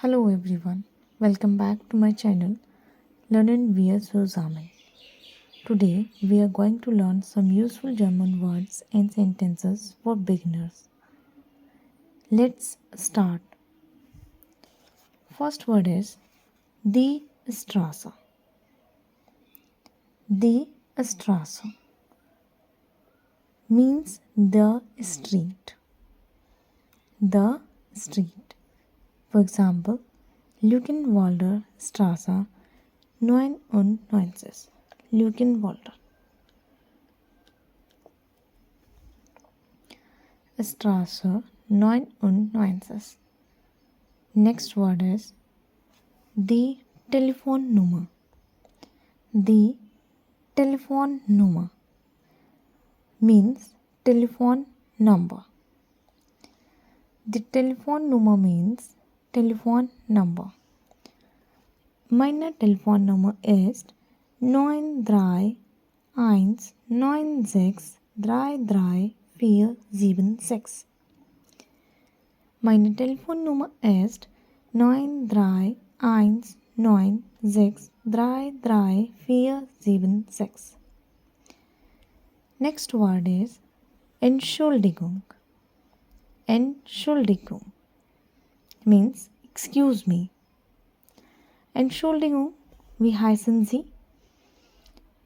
Hello everyone, welcome back to my channel Lernen wir zusammen. Today we are going to learn some useful German words and sentences for beginners. Let's start. First word is die Straße. Die Straße means the street. The street. For example, Luckenwalder Straße 99. Luckenwalder. Straße 99. Next word is die Telefonnummer. Die Telefonnummer means telephone number. The Telefonnummer means telephone number. Meine Telefonnummer ist 93196334476. Meine Telefonnummer ist 93196334476. Next word is Entschuldigung. Entschuldigung means excuse me. Entschuldigung, wie heißen Sie?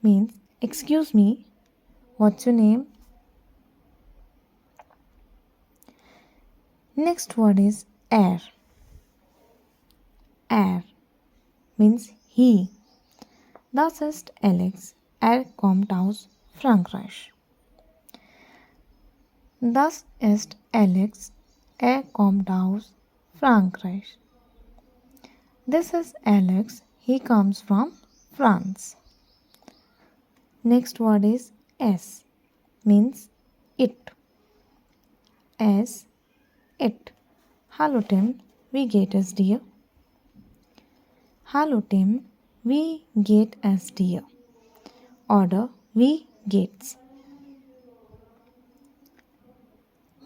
Means excuse me, what's your name? Next word is er. Er means he. Das ist Alex. Kommt aus Frankreich. Das ist Alex. Kommt aus Frankreich. This is Alex. He comes from France. Next word is S. Means it. S. It. Hallo Tim, wie geht es dir? Hallo Tim, wie geht es dir? Oder wie geht's?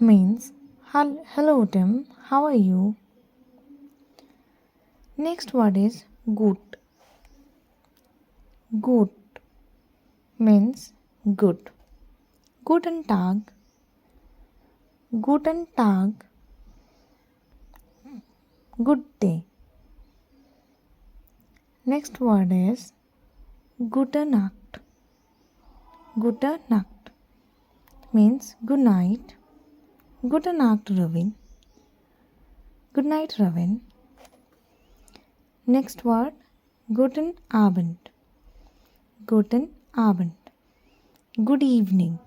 Means hello Tim, how are you? Next word is gut. Gut means good. Guten Tag. Guten Tag. Good day. Next word is Gute Nacht. Gute Nacht means good night. Gute Nacht, Ravin. Good night, Ravin. Next word, Guten Abend. Guten Abend. Good evening.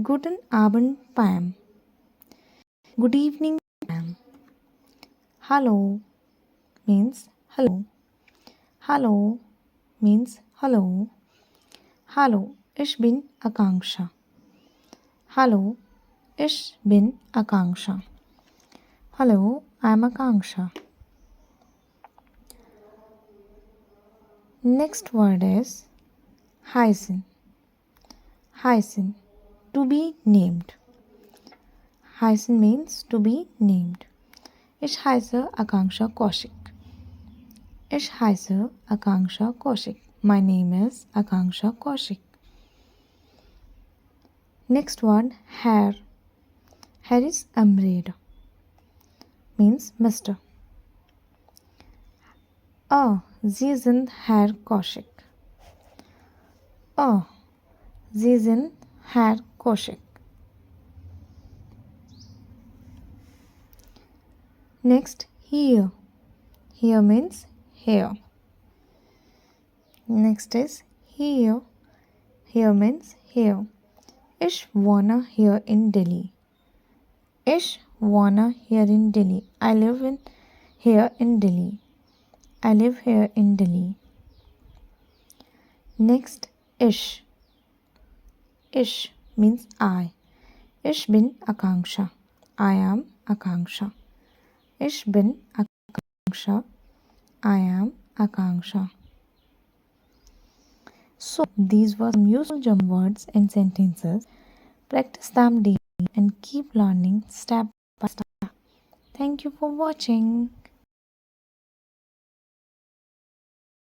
Guten Abend, Pam. Good evening, Pam. Hello means hello. Hello means hello. Hallo, ich bin Akanksha. Hallo, ich bin Akanksha. Hello, I'm Akanksha. Next word is heißen. Heißen, to be named. Heißen means to be named. Ich heiße Akanksha Kaushik. Ich heiße Akanksha Kaushik. My name is Akanksha Kaushik. Next word, Herr. Herr is umbrella. Means Mr. Oh, Sie sind Herr Kaushik. Oh, Sie sind Herr Kaushik. Next, here. Here means here. Next is here. Here means here. Ich wohne here in Delhi. Ich wohne here in Delhi. I live here in Delhi. I live here in Delhi. Next, ich. Ich means I. Ich bin Akanksha. I am Akanksha. Ich bin Akanksha. I am Akanksha. So, these were some useful German words and sentences. Practice them daily and keep learning step by step. Thank you for watching.